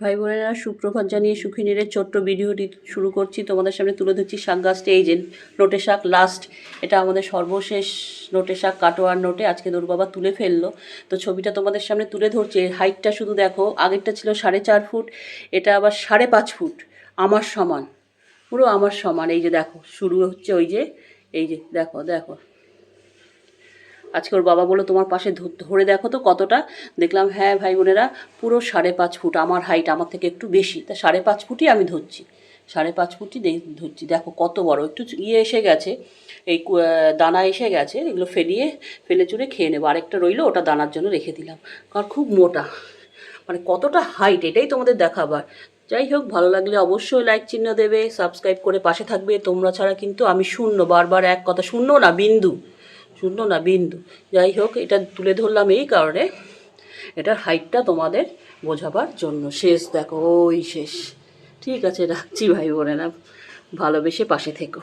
ভাই বোনেরা, সুপ্রভাত জানিয়ে সুখিনীরের ছোট্ট ভিডিওটি শুরু করছি। তোমাদের সামনে তুলে ধরছি শাক গাছটি। এই যে নোটে শাক লাস্ট, এটা আমাদের সর্বশেষ নোটে শাক, কাটোয়ার নোটে। আজকে তোর বাবা তুলে ফেললো, তো ছবিটা তোমাদের সামনে তুলে ধরছে। হাইটটা শুধু দেখো, আগেরটা ছিল 4.5 ফুট, এটা আবার 5.5 ফুট, আমার সমান, পুরো আমার সমান। এই যে দেখো শুরু হচ্ছে, ওই যে এই যে দেখো দেখো। আজকে ওর বাবা বললো তোমার পাশে ধরে দেখো তো কতটা। দেখলাম হ্যাঁ ভাই বোনেরা, পুরো 5.5 ফুট। আমার হাইট আমার থেকে একটু বেশি, তা 5.5 ফুটই আমি ধরছি, 5.5 ফুটই ধরছি। দেখো কত বড়, একটু ইয়ে এসে গেছে, এই দানা এসে গেছে, এগুলো ফেলে চুরে খেয়ে নেবো। আরেকটা রইলো, ওটা দানার জন্য রেখে দিলাম, কারণ খুব মোটা। মানে কতটা হাইট এটাই তোমাদের দেখাবার। যাই হোক, ভালো লাগলে অবশ্যই লাইক চিহ্ন দেবে, সাবস্ক্রাইব করে পাশে থাকবে। তোমরা ছাড়া কিন্তু আমি শূন্য, বারবার এক কথা, শূন্য না বিন্দু, শূন্য না বিন্দু। যাই হোক, এটা তুলে ধরলাম এই কারণে, এটার হাইটটা তোমাদের বোঝাবার জন্য। শেষ দেখো, ওই শেষ। ঠিক আছে, রাখছি ভাই বোনেরা, ভালোবেসে পাশে থেকো।